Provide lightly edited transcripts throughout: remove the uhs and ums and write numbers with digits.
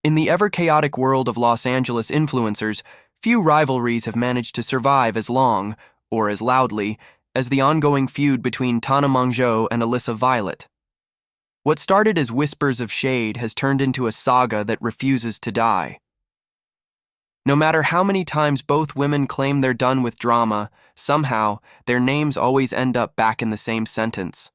In the ever-chaotic world of Los Angeles influencers, few rivalries have managed to survive as long, or as loudly, as the ongoing feud between TANA MONGEAU and Alyssa Violet. What started as whispers of shade has turned into a saga that refuses to die. No matter how many times both women claim they're done with drama, somehow, their names always end up back in the same sentence.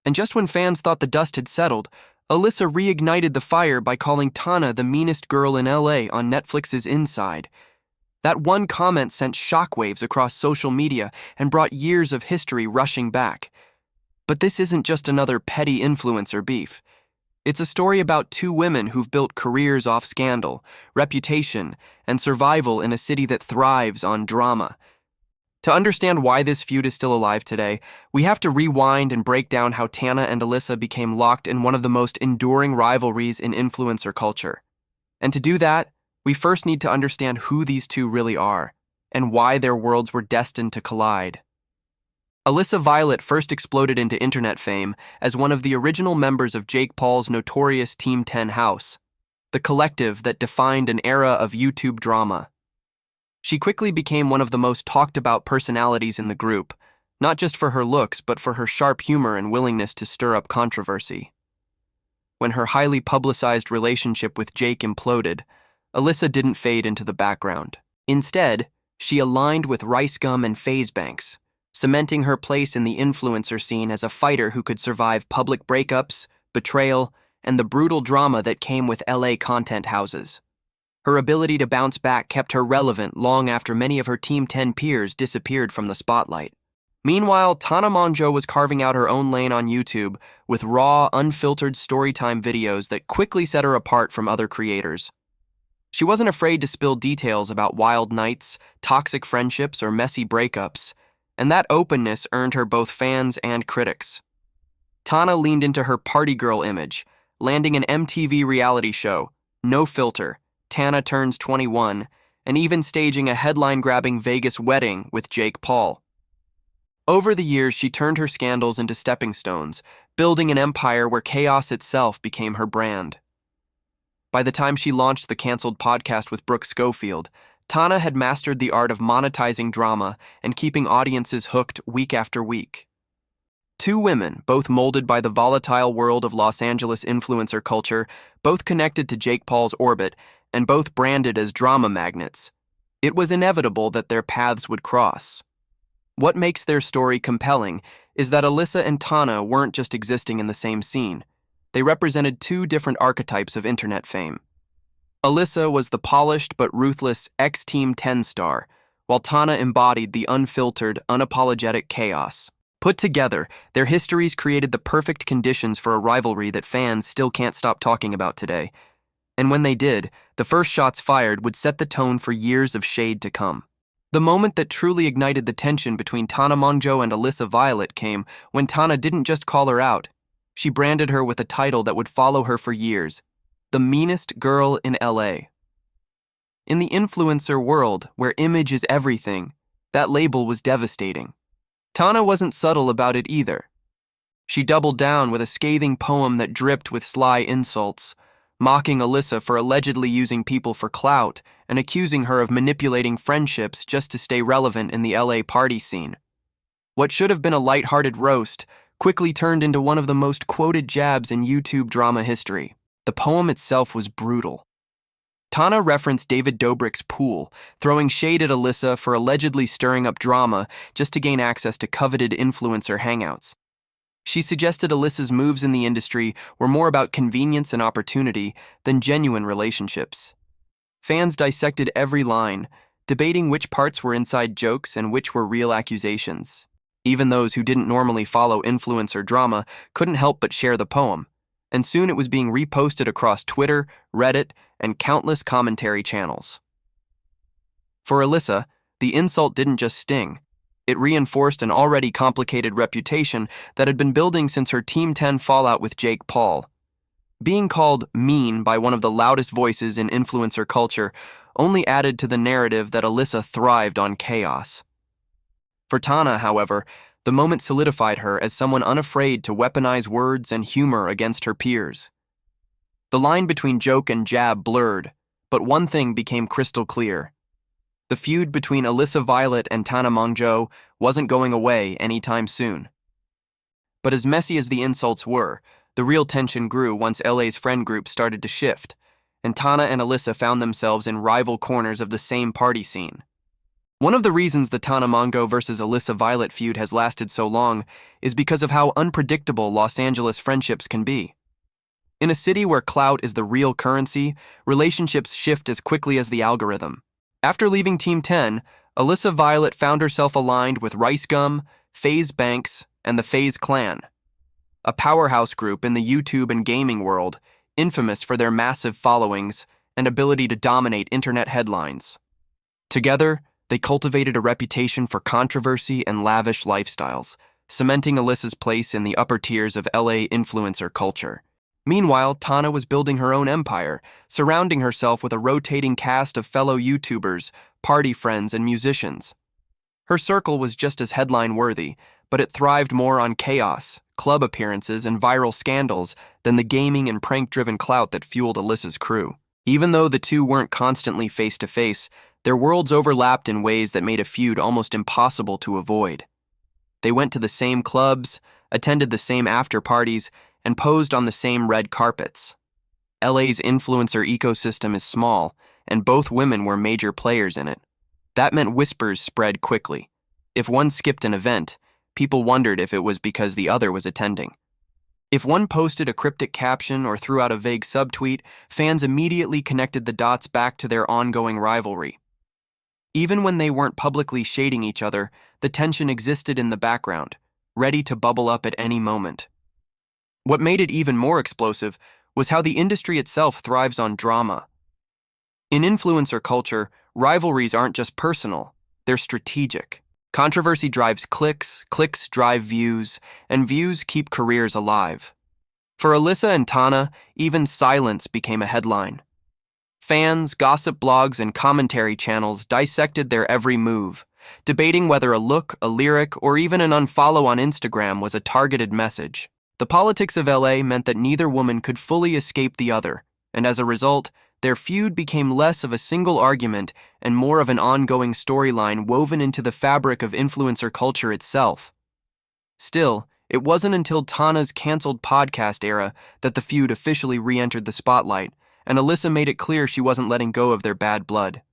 And just when fans thought the dust had settled, Alyssa reignited the fire by calling TANA the meanest girl in LA on Netflix's Inside. That one comment sent shockwaves across social media and brought years of history rushing back. But this isn't just another petty influencer beef. It's a story about two women who've built careers off scandal, reputation, and survival in a city that thrives on drama. To understand why this feud is still alive today, we have to rewind and break down how TANA and Alyssa became locked in one of the most enduring rivalries in influencer culture. And to do that, we first need to understand who these two really are, and why their worlds were destined to collide. Alyssa Violet first exploded into internet fame as one of the original members of Jake Paul's notorious Team 10 house, the collective that defined an era of YouTube drama. She quickly became one of the most talked-about personalities in the group, not just for her looks, but for her sharp humor and willingness to stir up controversy. When her highly publicized relationship with Jake imploded, Alyssa didn't fade into the background. Instead, she aligned with Rice Gum and FaZe Banks, cementing her place in the influencer scene as a fighter who could survive public breakups, betrayal, and the brutal drama that came with LA content houses. Her ability to bounce back kept her relevant long after many of her Team 10 peers disappeared from the spotlight. Meanwhile, TANA MONGEAU was carving out her own lane on YouTube with raw, unfiltered storytime videos that quickly set her apart from other creators. She wasn't afraid to spill details about wild nights, toxic friendships, or messy breakups, and that openness earned her both fans and critics. TANA leaned into her party girl image, landing an MTV reality show, No Filter, TANA Turns 21, and even staging a headline-grabbing Vegas wedding with Jake Paul. Over the years, she turned her scandals into stepping stones, building an empire where chaos itself became her brand. By the time she launched the canceled podcast with Brooke Schofield, TANA had mastered the art of monetizing drama and keeping audiences hooked week after week. Two women, both molded by the volatile world of Los Angeles influencer culture, both connected to Jake Paul's orbit, and both branded as drama magnets. It was inevitable that their paths would cross. What makes their story compelling is that Alyssa and TANA weren't just existing in the same scene. They represented two different archetypes of internet fame. Alyssa was the polished but ruthless ex-Team 10 star, while TANA embodied the unfiltered, unapologetic chaos. Put together, their histories created the perfect conditions for a rivalry that fans still can't stop talking about today. And when they did, the first shots fired would set the tone for years of shade to come. The moment that truly ignited the tension between TANA MONGEAU and Alyssa Violet came when TANA didn't just call her out. She branded her with a title that would follow her for years: the meanest girl in LA. In the influencer world, where image is everything, that label was devastating. TANA wasn't subtle about it either. She doubled down with a scathing poem that dripped with sly insults, mocking Alyssa for allegedly using people for clout and accusing her of manipulating friendships just to stay relevant in the LA party scene. What should have been a lighthearted roast quickly turned into one of the most quoted jabs in YouTube drama history. The poem itself was brutal. TANA referenced David Dobrik's pool, throwing shade at Alyssa for allegedly stirring up drama just to gain access to coveted influencer hangouts. She suggested Alyssa's moves in the industry were more about convenience and opportunity than genuine relationships. Fans dissected every line, debating which parts were inside jokes and which were real accusations. Even those who didn't normally follow influencer drama couldn't help but share the poem, and soon it was being reposted across Twitter, Reddit, and countless commentary channels. For Alyssa, the insult didn't just sting. It reinforced an already complicated reputation that had been building since her Team 10 fallout with Jake Paul. Being called mean by one of the loudest voices in influencer culture only added to the narrative that Alyssa thrived on chaos. For TANA, however, the moment solidified her as someone unafraid to weaponize words and humor against her peers. The line between joke and jab blurred, but one thing became crystal clear. The feud between Alyssa Violet and TANA MONGEAU wasn't going away anytime soon. But as messy as the insults were, the real tension grew once LA's friend group started to shift, and TANA and Alyssa found themselves in rival corners of the same party scene. One of the reasons the TANA MONGEAU versus Alyssa Violet feud has lasted so long is because of how unpredictable Los Angeles friendships can be. In a city where clout is the real currency, relationships shift as quickly as the algorithm. After leaving Team 10, Alyssa Violet found herself aligned with Rice Gum, FaZe Banks, and the FaZe Clan, a powerhouse group in the YouTube and gaming world, infamous for their massive followings and ability to dominate internet headlines. Together, they cultivated a reputation for controversy and lavish lifestyles, cementing Alyssa's place in the upper tiers of LA influencer culture. Meanwhile, TANA was building her own empire, surrounding herself with a rotating cast of fellow YouTubers, party friends, and musicians. Her circle was just as headline-worthy, but it thrived more on chaos, club appearances, and viral scandals than the gaming and prank-driven clout that fueled Alyssa's crew. Even though the two weren't constantly face-to-face, their worlds overlapped in ways that made a feud almost impossible to avoid. They went to the same clubs, attended the same after-parties, and posed on the same red carpets. LA's influencer ecosystem is small, and both women were major players in it. That meant whispers spread quickly. If one skipped an event, people wondered if it was because the other was attending. If one posted a cryptic caption or threw out a vague subtweet, fans immediately connected the dots back to their ongoing rivalry. Even when they weren't publicly shading each other, the tension existed in the background, ready to bubble up at any moment. What made it even more explosive was how the industry itself thrives on drama. In influencer culture, rivalries aren't just personal, they're strategic. Controversy drives clicks, clicks drive views, and views keep careers alive. For Alyssa and TANA, even silence became a headline. Fans, gossip blogs, and commentary channels dissected their every move, debating whether a look, a lyric, or even an unfollow on Instagram was a targeted message. The politics of LA meant that neither woman could fully escape the other, and as a result, their feud became less of a single argument and more of an ongoing storyline woven into the fabric of influencer culture itself. Still, it wasn't until TANA's canceled podcast era that the feud officially re-entered the spotlight, and Alyssa made it clear she wasn't letting go of their bad blood.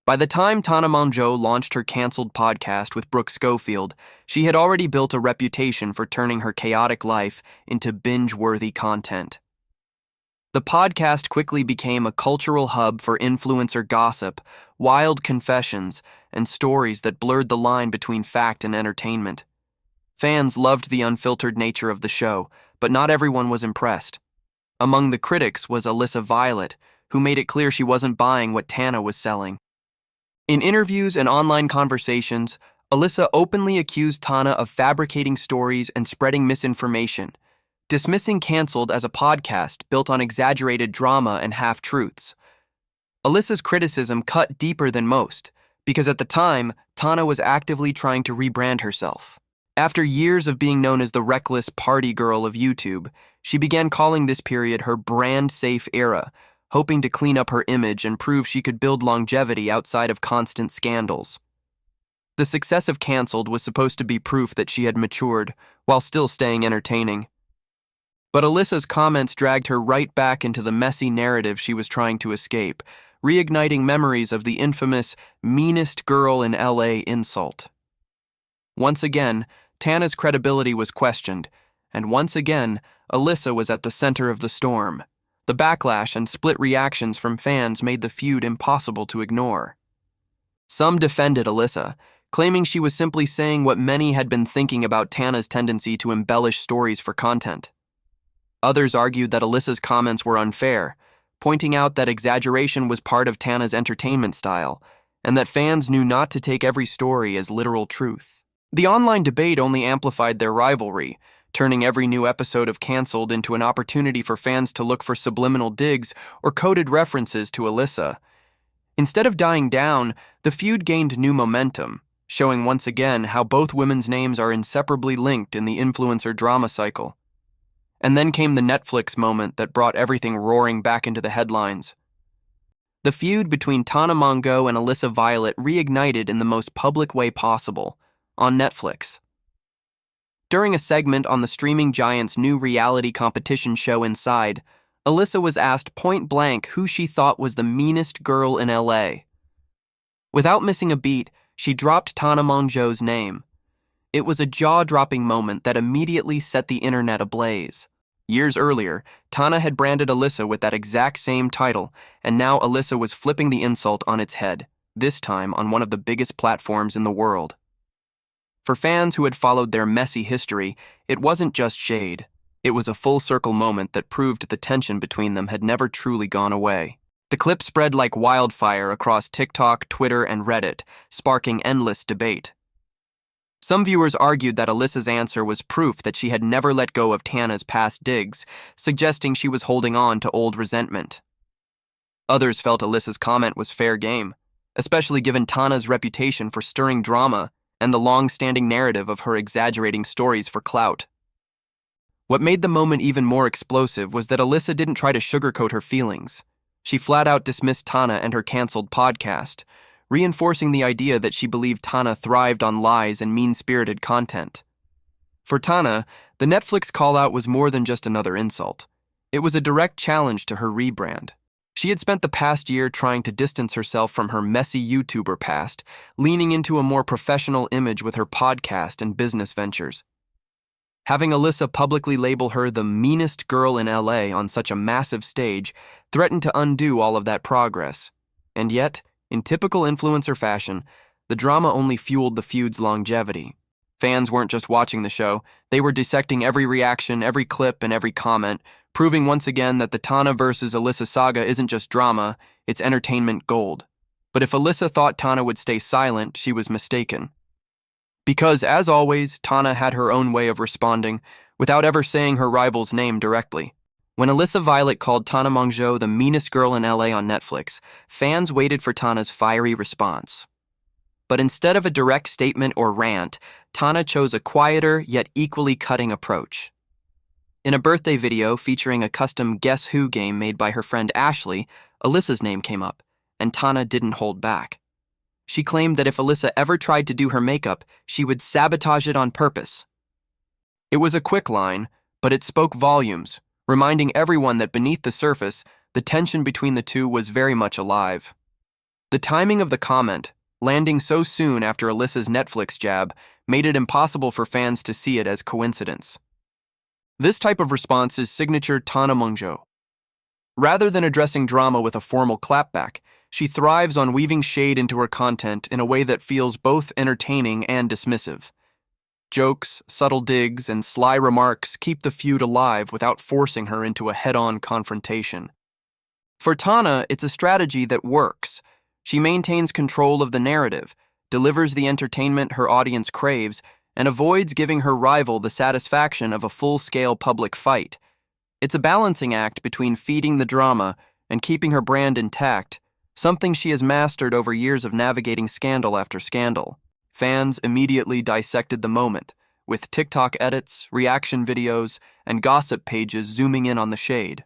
By the time TANA MONGEAU launched her canceled podcast with Brooke Schofield, she had already built a reputation for turning her chaotic life into binge-worthy content. The podcast quickly became a cultural hub for influencer gossip, wild confessions, and stories that blurred the line between fact and entertainment. Fans loved the unfiltered nature of the show, but not everyone was impressed. Among the critics was Alyssa Violet, who made it clear she wasn't buying what TANA was selling. In interviews and online conversations, Alyssa openly accused TANA of fabricating stories and spreading misinformation, dismissing Canceled as a podcast built on exaggerated drama and half-truths. Alyssa's criticism cut deeper than most, because at the time, TANA was actively trying to rebrand herself. After years of being known as the reckless party girl of YouTube, she began calling this period her brand-safe era, hoping to clean up her image and prove she could build longevity outside of constant scandals. The success of Canceled was supposed to be proof that she had matured, while still staying entertaining. But Alyssa's comments dragged her right back into the messy narrative she was trying to escape, reigniting memories of the infamous meanest girl in LA insult. Once again, TANA's credibility was questioned, and once again, Alyssa was at the center of the storm. The backlash and split reactions from fans made the feud impossible to ignore. Some defended Alyssa, claiming she was simply saying what many had been thinking about TANA's tendency to embellish stories for content. Others argued that Alyssa's comments were unfair, pointing out that exaggeration was part of TANA's entertainment style, and that fans knew not to take every story as literal truth. The online debate only amplified their rivalry, turning every new episode of Canceled into an opportunity for fans to look for subliminal digs or coded references to Alyssa. Instead of dying down, the feud gained new momentum, showing once again how both women's names are inseparably linked in the influencer drama cycle. And then came the Netflix moment that brought everything roaring back into the headlines. The feud between TANA MONGEAU and Alyssa Violet reignited in the most public way possible, on Netflix. During a segment on the streaming giant's new reality competition show Inside, Alyssa was asked point-blank who she thought was the meanest girl in LA. Without missing a beat, she dropped TANA MONGEAU's name. It was a jaw-dropping moment that immediately set the internet ablaze. Years earlier, TANA had branded Alyssa with that exact same title, and now Alyssa was flipping the insult on its head, this time on one of the biggest platforms in the world. For fans who had followed their messy history, it wasn't just shade. It was a full-circle moment that proved the tension between them had never truly gone away. The clip spread like wildfire across TikTok, Twitter, and Reddit, sparking endless debate. Some viewers argued that Alyssa's answer was proof that she had never let go of TANA's past digs, suggesting she was holding on to old resentment. Others felt Alyssa's comment was fair game, especially given TANA's reputation for stirring drama and the long-standing narrative of her exaggerating stories for clout. What made the moment even more explosive was that Alyssa didn't try to sugarcoat her feelings. She flat-out dismissed TANA and her canceled podcast, reinforcing the idea that she believed TANA thrived on lies and mean-spirited content. For TANA, the Netflix call-out was more than just another insult. It was a direct challenge to her rebrand. She had spent the past year trying to distance herself from her messy YouTuber past, leaning into a more professional image with her podcast and business ventures. Having Alyssa publicly label her the meanest girl in LA on such a massive stage threatened to undo all of that progress. And yet, in typical influencer fashion, the drama only fueled the feud's longevity. Fans weren't just watching the show, they were dissecting every reaction, every clip, and every comment, proving once again that the TANA versus Alyssa saga isn't just drama, it's entertainment gold. But if Alyssa thought TANA would stay silent, she was mistaken. Because, as always, TANA had her own way of responding, without ever saying her rival's name directly. When Alyssa Violet called TANA MONGEAU the meanest girl in LA on Netflix, fans waited for TANA's fiery response. But instead of a direct statement or rant, TANA chose a quieter yet equally cutting approach. In a birthday video featuring a custom Guess Who game made by her friend Ashley, Alyssa's name came up, and TANA didn't hold back. She claimed that if Alyssa ever tried to do her makeup, she would sabotage it on purpose. It was a quick line, but it spoke volumes, reminding everyone that beneath the surface, the tension between the two was very much alive. The timing of the comment, landing so soon after Alyssa's Netflix jab, made it impossible for fans to see it as coincidence. This type of response is signature TANA MONGEAU. Rather than addressing drama with a formal clapback, she thrives on weaving shade into her content in a way that feels both entertaining and dismissive. Jokes, subtle digs, and sly remarks keep the feud alive without forcing her into a head-on confrontation. For TANA, it's a strategy that works. She maintains control of the narrative, delivers the entertainment her audience craves, and avoids giving her rival the satisfaction of a full-scale public fight. It's a balancing act between feeding the drama and keeping her brand intact, something she has mastered over years of navigating scandal after scandal. Fans immediately dissected the moment, with TikTok edits, reaction videos, and gossip pages zooming in on the shade.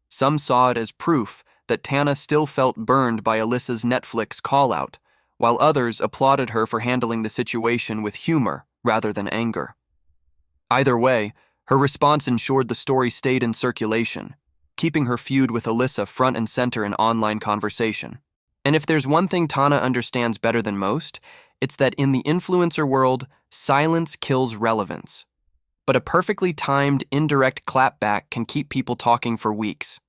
Some saw it as proof that TANA still felt burned by Alyssa's Netflix call-out, while others applauded her for handling the situation with humor rather than anger. Either way, her response ensured the story stayed in circulation, keeping her feud with Alyssa front and center in online conversation. And if there's one thing TANA understands better than most, it's that in the influencer world, silence kills relevance. But a perfectly timed, indirect clapback can keep people talking for weeks.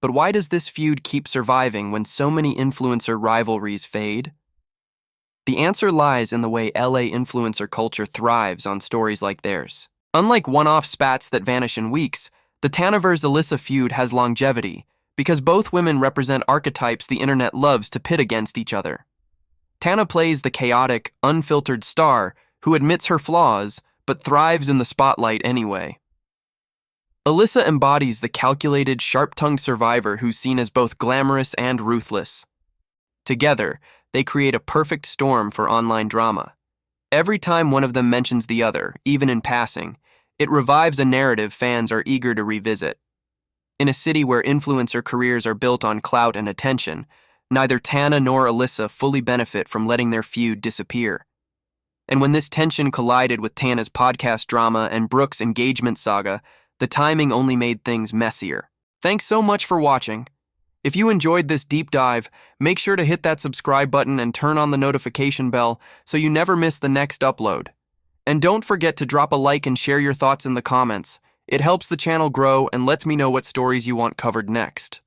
But why does this feud keep surviving when so many influencer rivalries fade? The answer lies in the way LA influencer culture thrives on stories like theirs. Unlike one-off spats that vanish in weeks, the TANA vs. Alyssa feud has longevity, because both women represent archetypes the internet loves to pit against each other. TANA plays the chaotic, unfiltered star who admits her flaws but thrives in the spotlight anyway. Alyssa embodies the calculated, sharp-tongued survivor who's seen as both glamorous and ruthless. Together, they create a perfect storm for online drama. Every time one of them mentions the other, even in passing, It revives a narrative fans are eager to revisit. In a city where influencer careers are built on clout and attention, neither Tana nor Alyssa fully benefit from letting their feud disappear. And when this tension collided with Tana's podcast drama and Brooke's engagement saga, the timing only made things messier. Thanks so much for watching. If you enjoyed this deep dive, make sure to hit that subscribe button and turn on the notification bell so you never miss the next upload. And don't forget to drop a like and share your thoughts in the comments. It helps the channel grow and lets me know what stories you want covered next.